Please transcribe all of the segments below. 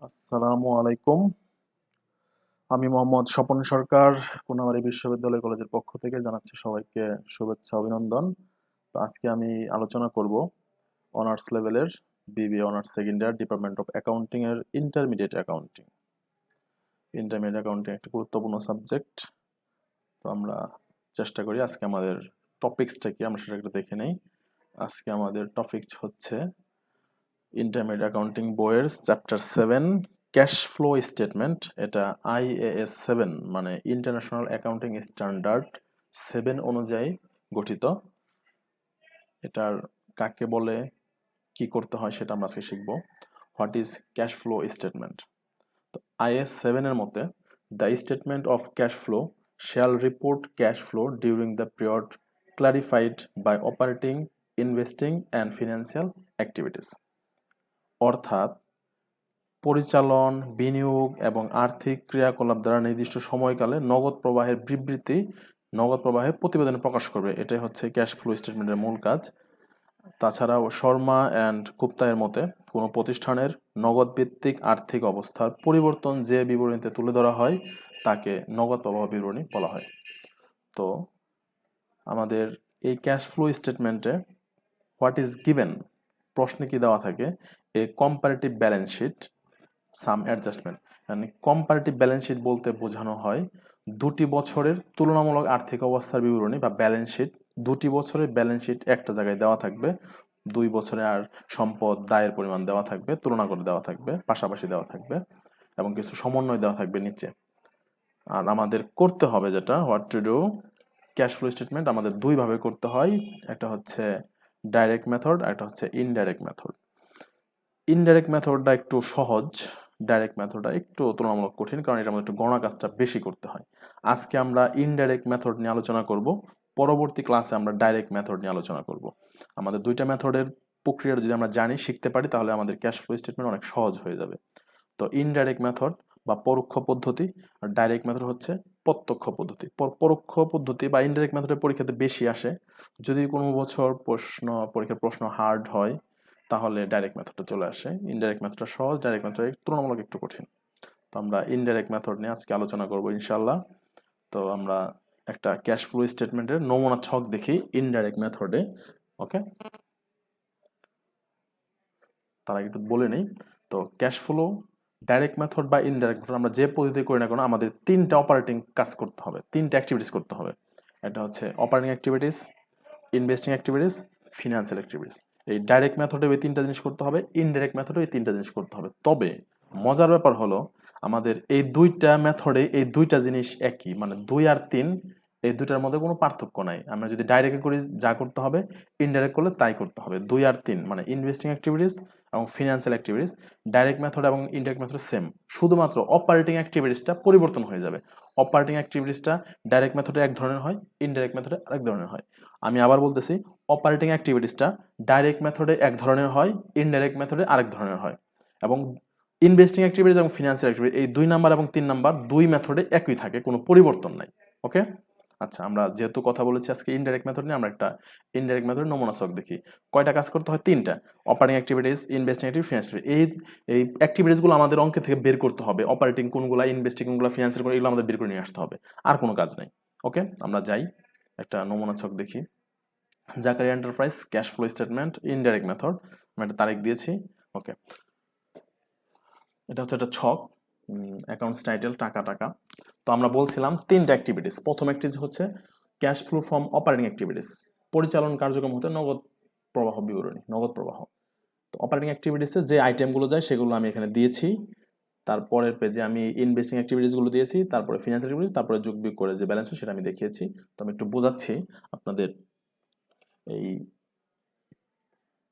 আসসালামু আলাইকুম। আমি মোহাম্মদ স্বপন সরকার, কোনাবাড়ী বিশ্ববিদ্যালয় কলেজের পক্ষ থেকে জানাচ্ছি সবাইকে শুভেচ্ছা অভিনন্দন। তো আজকে আমি আলোচনা করব অনার্স লেভেলের BBA honours second year department of accounting এর ইন্টারমিডিয়েট অ্যাকাউন্টিং। ইন্টারমিডিয়েট অ্যাকাউন্টিং একটা গুরুত্বপূর্ণ সাবজেক্ট। তো আমরা চেষ্টা করি আজকে আমাদের টপিকসটা কি আমরা সেটা একটু দেখে নেই। আজকে আমাদের টপিকস হচ্ছে ইন্টারমিডিয়েট অ্যাকাউন্টিং বইয়ের চ্যাপ্টার 7 ক্যাশ ফ্লো স্টেটমেন্ট। এটা IAS 7 মানে ইন্টারন্যাশনাল অ্যাকাউন্টিং স্ট্যান্ডার্ড 7 অনুযায়ী গঠিত। এটার কাকে বলে, কি করতে হয় সেটা আমরা আজকে শিখব। What is cash flow statement? তো IAS 7 এর মতে the statement of cash flow shall report cash flow during the period clarified by operating, investing and financial activities. অর্থাৎ পরিচালন, বিনিয়োগ এবং আর্থিক ক্রিয়াকলাপ দ্বারা নির্দিষ্ট সময়কালে নগদ প্রবাহের বিবৃতি নগদ প্রবাহের প্রতিবেদনে প্রকাশ করবে। এটাই হচ্ছে ক্যাশ ফ্লো স্টেটমেন্টের মূল কাজ। তাছাড়াও শর্মা অ্যান্ড গুপ্তা এর মতে কোনো প্রতিষ্ঠানের নগদ ভিত্তিক আর্থিক অবস্থার পরিবর্তন যে বিবরণীতে তুলে ধরা হয় তাকে নগদ প্রবাহ বিবরণী বলা হয়। তো আমাদের এই ক্যাশ ফ্লো স্টেটমেন্টে হোয়াট ইজ গিভেন প্রশ্নে কি দেওয়া থাকে? এ কম্পারেটিভ ব্যালেন্স শিট সাম অ্যাডজাস্টমেন্ট। মানে কম্পারেটিভ ব্যালেন্স শিট বলতে বোঝানো হয় দুটি বছরের তুলনামূলক আর্থিক অবস্থার বিবরণী বা ব্যালেন্স শিট। দুটি বছরের ব্যালেন্স শিট একটা জায়গায় দেওয়া থাকবে, 2 বছরে আর সম্পদ দায়ের পরিমাণ দেওয়া থাকবে, তুলনা করে দেওয়া থাকবে, পাশাপাশি দেওয়া থাকবে এবং কিছু সমন্বয় দেওয়া থাকবে নিচে। আর আমাদের করতে হবে যেটা what to do, cash flow statement আমাদের দুইভাবে করতে হয়। একটা হচ্ছে ডাইরেক্ট মেথড, আর একটা হচ্ছে ইনডাইরেক্ট মেথড। ইনডাইরেক্ট মেথডটা একটু সহজ, ডাইরেক্ট মেথডটা একটু তুলনামূলক কঠিন, কারণ এটার মধ্যে একটু গণনা কাজটা বেশি করতে হয়। আজকে আমরা ইনডাইরেক্ট মেথড নিয়ে আলোচনা করব, পরবর্তী ক্লাসে আমরা ডাইরেক্ট মেথড নিয়ে আলোচনা করব। আমাদের দুইটা মেথডের প্রক্রিয়া যদি আমরা জানি, শিখতে পারি, তাহলে আমাদের ক্যাশ ফ্লো স্টেটমেন্ট অনেক সহজ হয়ে যাবে। তো ইনডাইরেক্ট মেথড বা পরোক্ষ পদ্ধতি, আর ডাইরেক্ট মেথড হচ্ছে প্রত্যক্ষ পদ্ধতি। পরোক্ষ পদ্ধতি বা ইনডাইরেক্ট মেথডের পরীক্ষাতে বেশি আসে। যদি কোনো বছর পরীক্ষার প্রশ্ন হার্ড হয় তাহলে ডাইরেক্ট মেথডটা চলে আসে। ইনডাইরেক্ট মেথডটা সহজ, ডাইরেক্ট মেথড তুলনামূলক একটু কঠিন। তো আমরা ইনডাইরেক্ট মেথড নিয়ে আজকে আলোচনা করব ইনশাল্লাহ। তো আমরা একটা ক্যাশ ফ্লো স্টেটমেন্টের নমুনা ছক দেখি ইনডাইরেক্ট মেথডে। ওকে, তার আগে একটু বলে নেই। তো ক্যাশ ফ্লো ডাইরেক্ট মেথড বা ইনডাইরেক্ট মেথড আমরা যে পদ্ধতি করি না কেন, আমাদের তিনটা অপারেটিং কাজ করতে হবে, তিনটা অ্যাক্টিভিটিস করতে হবে। এটা হচ্ছে operating activities, investing activities, financial activities. এই ডাইরেক্ট মেথডে ওই তিনটা জিনিস করতে হবে, ইনডাইরেক্ট মেথডে ওই তিনটা জিনিস করতে হবে। তবে মজার ব্যাপার হলো আমাদের এই দুইটা মেথডে এই দুইটা জিনিস একই, মানে 2 আর 3 এই দুইটার মধ্যে কোনো পার্থক্য নাই। আমরা যদি ডাইরেক্ট করি যা করতে হবে, ইনডাইরেক্ট করলে তাই করতে হবে। 2 আর 3 মানে ইনভেস্টিং অ্যাক্টিভিটিস এবং ফিনান্সিয়াল অ্যাক্টিভিটিস, ডাইরেক্ট মেথড এবং ইনডাইরেক্ট মেথড সেম, শুধুমাত্র অপারেটিং অ্যাক্টিভিটিসটা পরিবর্তন হয়ে যাবে। অপারেটিং অ্যাক্টিভিটিসটা ডাইরেক্ট মেথডে এক ধরনের হয়, ইনডাইরেক্ট মেথডে আরেক ধরনের হয়। আমি আবার বলতেছি, অপারেটিং অ্যাক্টিভিটিসটা ডাইরেক্ট মেথডে এক ধরনের হয়, ইনডাইরেক্ট মেথডে আরেক ধরনের হয়। এবং ইনভেস্টিং অ্যাক্টিভিটিস এবং ফিনান্সিয়াল অ্যাক্টিভিটি এই 2 নাম্বার এবং 3 নাম্বার দুই মেথডে একই থাকে, কোনো পরিবর্তন নাই। ওকে, আচ্ছা, আমরা যেহেতু কথা বলেছি আজকে ইনডাইরেক্ট মেথড নিয়ে, আমরা একটা ইনডাইরেক্ট মেথডের নমুনা ছক দেখি। কয়টা কাজ করতে হয়? 3টা। Operating activities, investing activity, financial. এই অ্যাক্টিভিটিসগুলো আমাদের অঙ্কে থেকে বের করতে হবে। অপারেটিং কোনগুলো, ইনভেস্টিং কোনগুলো, ফিনান্সিয়াল কোনগুলো, এগুলো আমাদের বের করে নিয়ে আসতে হবে। আর কোনো কাজ নাই। ওকে, আমরা যাই একটা নমুনা ছক দেখি। Zakaria enterprise cash flow statement indirect method, আমি একটা তারিখ দিয়েছি। ওকে, এটা হচ্ছে একটা ছক, অ্যাকাউন্টস টাইটেল টাকা টাকা। তো আমরা বলছিলাম তিনটা অ্যাক্টিভিটিস। প্রথম অ্যাক্টিভিটি হচ্ছে cash flow from operating activities, পরিচালন কার্যক্রম হতে নগদ প্রবাহ বিবরণী, নগদ প্রবাহ। তো অপারেটিং অ্যাক্টিভিটিসে যে আইটেমগুলো যায় সেগুলো আমি এখানে দিয়েছি। তারপরের পেজে আমি ইনভেস্টিং অ্যাক্টিভিটিসগুলো দিয়েছি, তারপরে ফিনান্সিয়াল অ্যাক্টিভিটিস, তারপরে যোগ বিয়োগ করে যে ব্যালেন্স সেটা আমি দেখিয়েছি। তো আমি একটু বোঝাচ্ছি আপনাদের। এই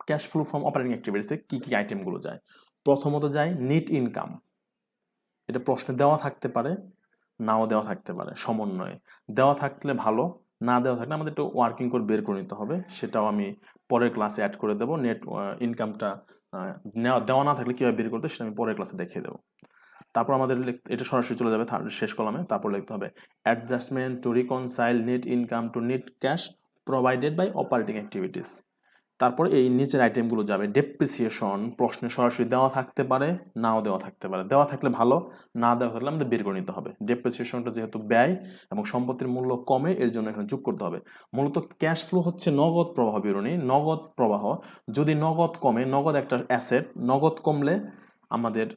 ক্যাশ ফ্লো ফ্রম অপারেটিং অ্যাক্টিভিটিসে কি কি আইটেমগুলো যায়? প্রথমত যায় নেট ইনকাম। এটা প্রশ্নে দেওয়া থাকতে পারে, নাও দেওয়া থাকতে পারে, সমন্বয়ে। দেওয়া থাকলে ভালো, না দেওয়া থাকলে আমাদের একটু ওয়ার্কিং করে বের করে নিতে হবে। সেটাও আমি পরের ক্লাসে অ্যাড করে দেবো। নেট ইনকামটা দেওয়া না থাকলে কীভাবে বের করতে সেটা আমি পরের ক্লাসে দেখিয়ে দেবো। তারপর আমাদের এটা সরাসরি চলে যাবে শেষ কলামে। তারপর লিখতে হবে adjustment to reconcile net income to net cash provided by operating activities. তারপরে এই নিচের আইটেমগুলো যাবে। ডেপ্রিসিয়েশন প্রশ্নে সরাসরি দেওয়া থাকতে পারে, নাও দেওয়া থাকতে পারে। দেওয়া থাকলে ভালো, না দেওয়া থাকলে আমাদের বের করে নিতে হবে। ডেপ্রিসিয়েশনটা যেহেতু ব্যয় এবং সম্পত্তির মূল্য কমে, এর জন্য এখানে যোগ করতে হবে। মূলত ক্যাশ ফ্লো হচ্ছে নগদ প্রবাহ বিবরণী, নগদ প্রবাহ। যদি নগদ কমে, নগদ একটা অ্যাসেট, নগদ কমলে আমাদের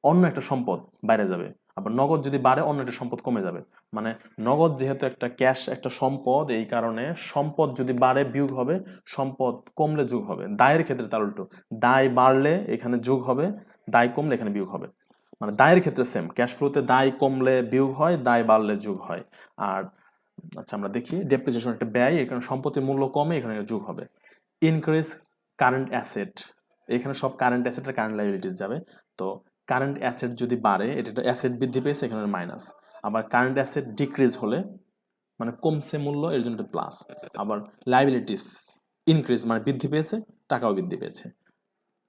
অন্য একটা সম্পদ বাইরে যাবে। আবার নগদ যদি বাড়ে, অন্য একটা সম্পদ কমে যাবে। মানে নগদ যেহেতু একটা ক্যাশ, একটা সম্পদ, এই কারণে সম্পদ যদি বাড়ে বিয়োগ হবে, সম্পদ কমলে যোগ হবে। দায়ের ক্ষেত্রে তার উল্টো, দায় বাড়লে এখানে যোগ হবে, দায় কমলে এখানে বিয়োগ হবে। মানে দায়ের ক্ষেত্রে সেম, ক্যাশ ফ্লোতে দায় কমলে বিয়োগ হয়, দায় বাড়লে যোগ হয়। আর আচ্ছা, আমরা দেখি ডেপ্রিসিয়েশন একটা ব্যয়, এখানে সম্পত্তির মূল্য কমে, এখানে যোগ হবে। ইনক্রিজ কারেন্ট অ্যাসেট, এখানে সব কারেন্ট অ্যাসেট আর কারেন্ট লাইবিলিটিস যাবে। তো কারেন্ট অ্যাসেট যদি বাড়ে, এটা অ্যাসেট বৃদ্ধি পেয়েছে, এখানে মাইনাস। আবার কারেন্ট অ্যাসেট ডিক্রিজ হলে, মানে কমছে মূল্য, এর জন্য প্লাস। আবার লাইবিলিটিস ইনক্রিজ মানে বৃদ্ধি পেয়েছে, টাকাও বৃদ্ধি পেয়েছে।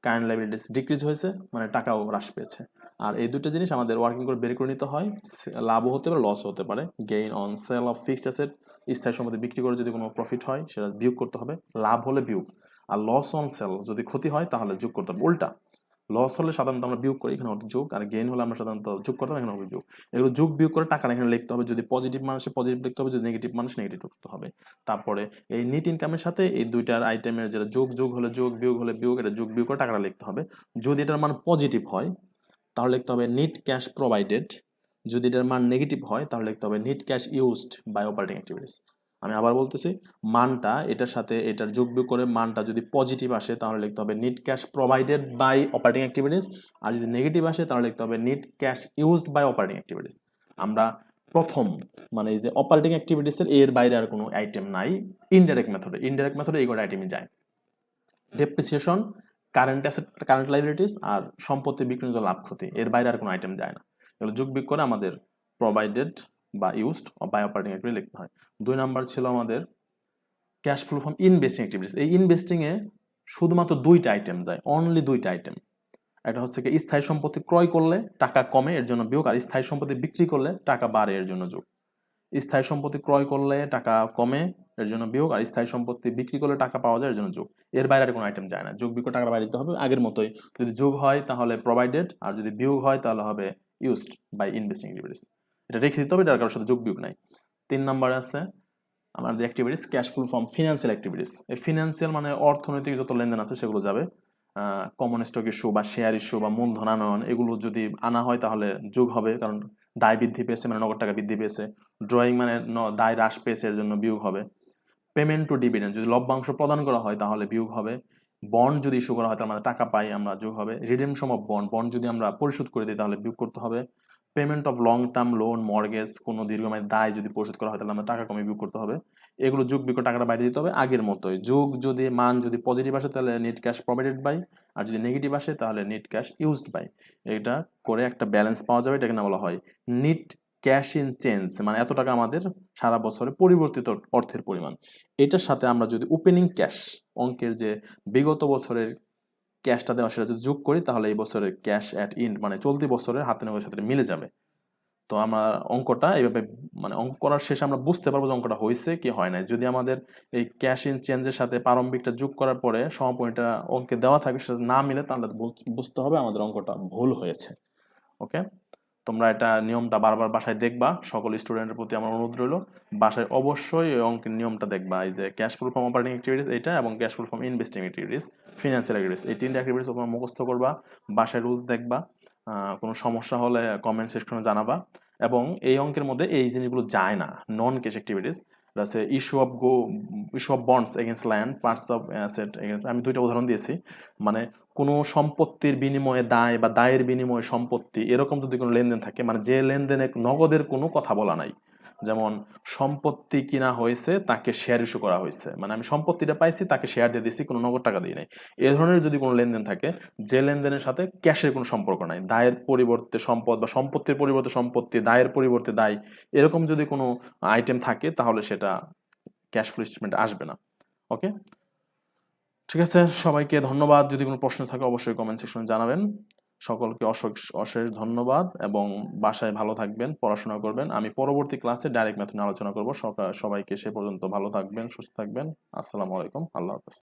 কারেন্ট লাইবিলিটিস ডিক্রিজ হয়েছে, মানে টাকাও হ্রাস পেয়েছে। আর এই দুটো জিনিস আমাদের ওয়ার্কিং করে বের করে নিতে হয়। লাভও হতে পারে, লস হতে পারে। Gain on sell of fixed asset, স্থায়ী সম্পত্তি বিক্রি করে যদি কোনো প্রফিট হয়, সেটা বিয়োগ করতে হবে। লাভ হলে বিয়োগ। আর লস অন সেল যদি ক্ষতি হয়, তাহলে যোগ করতে হবে। উল্টা, লস হলে সাধারণত আমরা বিয়োগ করি, এখানে হবে যোগ। আর গেইন হলে আমরা সাধারণত যোগ করতে হবে, এখানে হবে যোগ। এগুলো যোগ বিয়োগ করে টাকাটা এখানে লিখতে হবে। যদি পজিটিভ মান আসে পজিটিভ লিখতে হবে, যদি নেগেটিভ মান আসে নেগেটিভ লিখতে হবে। তারপরে এই নেট ইনকামের সাথে এই দুইটার আইটেমের যেটা যোগ, যোগ হলে যোগ, বিয়োগ হলে বিয়োগ, এটা যোগ বিয়োগ করে টাকাটা লিখতে হবে। যদি এটার মান পজিটিভ হয়, তাহলে লিখতে হবে নেট ক্যাশ প্রোভাইডেড। যদি এটার মান নেগেটিভ হয়, তাহলে লিখতে হবে net cash used by operating activities. আমি আবার বলতেছি, মানটা এটার সাথে এটার যোগ বিয়োগ করে মানটা যদি পজিটিভ আসে, তাহলে লিখতে হবে net cash provided by operating activities. আর যদি নেগেটিভ আসে, তাহলে লিখতে হবে net cash used by operating activities. আমরা প্রথম, মানে এই যে অপারেটিং অ্যাক্টিভিটিসের এর বাইরে আর কোনো আইটেম নাই। ইনডাইরেক্ট মেথডে এই কটা আইটেমই যায়। Depreciation, current asset, current liabilities, আর সম্পত্তি বিক্রিত লাভ ক্ষতি, এর বাইরে আর কোনো আইটেম যায় না। এগুলো যোগ বিয়োগ করে আমাদের প্রোভাইডেড বা ইউজড বাই অপারেটিং অ্যাক্টিভিটি লিখতে হয়। 2 নাম্বার ছিল আমাদের cash flow from investing activities. এই ইনভেস্টিংয়ে শুধুমাত্র দুইটা আইটেম যায়, অনলি দুইটা আইটেম। একটা হচ্ছে কি, স্থায়ী সম্পত্তি ক্রয় করলে টাকা কমে, এর জন্য বিয়োগ। আর স্থায়ী সম্পত্তি বিক্রি করলে টাকা বাড়ে, এর জন্য যোগ। স্থায়ী সম্পত্তি ক্রয় করলে টাকা কমে, এর জন্য বিয়োগ। আর স্থায়ী সম্পত্তি বিক্রি করলে টাকা পাওয়া যায়, এর জন্য যোগ। এর বাইরে আর কোনো আইটেম যায় না। যোগ বিয়োগ টাকাটা বাইরে দিতে হবে আগের মতোই। যদি যোগ হয় তাহলে প্রোভাইডেড, আর যদি বিয়োগ হয় তাহলে হবে ইউজড বাই ইনভেস্টিং অ্যাক্টিভিটিস। এটা রেখে দিতে হবে, এটার কারোর সাথে যোগ বিয়োগ নাই। 3 নম্বরে আছে আমাদের activities cash flow from financial activities. এই ফিনান্সিয়াল মানে অর্থনৈতিক যত লেনদেন আছে সেগুলো যাবে। কমন স্টক ইস্যু বা শেয়ার ইস্যু বা মূলধন আনয়ন, এগুলো যদি আনা হয় তাহলে যোগ হবে, কারণ দায় বৃদ্ধি পেয়েছে, মানে নগদ টাকা বৃদ্ধি পেয়েছে। ড্রয়িং মানে দায় হ্রাস পেয়েছে, এর জন্য বিয়োগ হবে। পেমেন্ট টু ডিভিডেন্ড, যদি লভ্যাংশ প্রদান করা হয় তাহলে বিয়োগ হবে। বন্ড যদি ইস্যু করা হয় তাহলে আমাদের টাকা পাই আমরা, যোগ হবে। রিডেমশন অফ বন্ড, বন্ড যদি আমরা পরিশোধ করে দিই তাহলে বিয়োগ করতে হবে। Payment of long term loan, mortgage, কোনো দীর্ঘমেয়াদী দায় যদি পরিশোধ করা হয় তাহলে আমরা টাকা কমে বিয়োগ করতে হবে। এগুলো যোগ বিয়োগ করে টাকাটা বাইরে দিতে হবে আগের মতোই। যোগ যদি মান যদি পজিটিভ আসে তাহলে নেট ক্যাশ প্রোভাইডেড বাই, আর যদি নেগেটিভ আসে তাহলে নেট ক্যাশ ইউজড বাই। এটা করে একটা ব্যালেন্স পাওয়া যাবে, এটাকে না বলা হয় নেট ক্যাশ ইন চেঞ্জ, মানে এত টাকা আমাদের সারা বছরে পরিবর্তিত অর্থের পরিমাণ। এটার সাথে আমরা যদি ওপেনিং ক্যাশ, অঙ্কের যে বিগত বছরের ক্যাশটা দেওয়া, সেটা যদি যোগ করি তাহলে এই বছরের ক্যাশ অ্যাট ইন্ড, মানে চলতি বছরের হাতে নেওয়ার সাথে মিলে যাবে। তো আমরা অঙ্কটা এইভাবে, মানে অঙ্ক করার শেষে আমরা বুঝতে পারবো যে অঙ্কটা হয়েছে কি হয় নাই। যদি আমাদের এই ক্যাশ ইন চেঞ্জের সাথে প্রারম্ভিকটা যোগ করার পরে সমাপনীটা অঙ্কে দেওয়া থাকে, সেটা না মিলে, তাহলে বুঝতে হবে আমাদের অঙ্কটা ভুল হয়েছে। ওকে, তোমরা এটা নিয়মটা বারবার বাসায় দেখবা। সকল স্টুডেন্টের প্রতি আমার অনুরোধ রইল, বাসায় অবশ্যই এই অঙ্কের নিয়মটা দেখবা। এই যে cash flow from operating activities এটা, এবং cash flow from investing activities, financial activities, এই 3টা অ্যাক্টিভিটিস তোমরা মুখস্থ করবা, বাসায় রুলস দেখবা। কোনো সমস্যা হলে কমেন্ট সেকশনে জানাবা। এবং এই অঙ্কের মধ্যে এই জিনিসগুলো যায় না, নন ক্যাশ অ্যাক্টিভিটিস আছে। Issue of bonds against land, parts of asset against, আমি 2টা উদাহরণ দিয়েছি। মানে কোনো সম্পত্তির বিনিময়ে দায় বা দায়ের বিনিময়ে সম্পত্তি, এরকম যদি কোনো লেনদেন থাকে, মানে যে লেনদেনে নগদের কোনো কথা বলা নাই, যেমন সম্পত্তি কিনা হয়েছে, তাকে শেয়ার ইস্যু করা হয়েছে, মানে আমি সম্পত্তিটা পাইছি, তাকে শেয়ার দিয়ে দিচ্ছি, কোনো নগদ টাকা দিই নাই, এ ধরনের যদি কোনো লেনদেন থাকে, যে লেনদেনের সাথে ক্যাশের কোনো সম্পর্ক নাই, দায়ের পরিবর্তে সম্পদ বা সম্পত্তির পরিবর্তে সম্পত্তি, দায়ের পরিবর্তে দায়, এরকম যদি কোনো আইটেম থাকে, তাহলে সেটা ক্যাশ ফ্লো স্টেটমেন্টে আসবে না। ওকে, ঠিক আছে, সবাইকে ধন্যবাদ। যদি কোনো প্রশ্ন থাকে অবশ্যই কমেন্ট সেকশনে জানাবেন। সকলকে অশেষ ধন্যবাদ, এবং বাসায় ভালো থাকবেন, পড়াশোনা করবেন। আমি পরবর্তী ক্লাসে ডাইরেক্ট মেথড নিয়ে আলোচনা করব। সবাইকে সে পর্যন্ত ভালো থাকবেন, সুস্থ থাকবেন। আসসালামু আলাইকুম, আল্লাহ হাফেজ।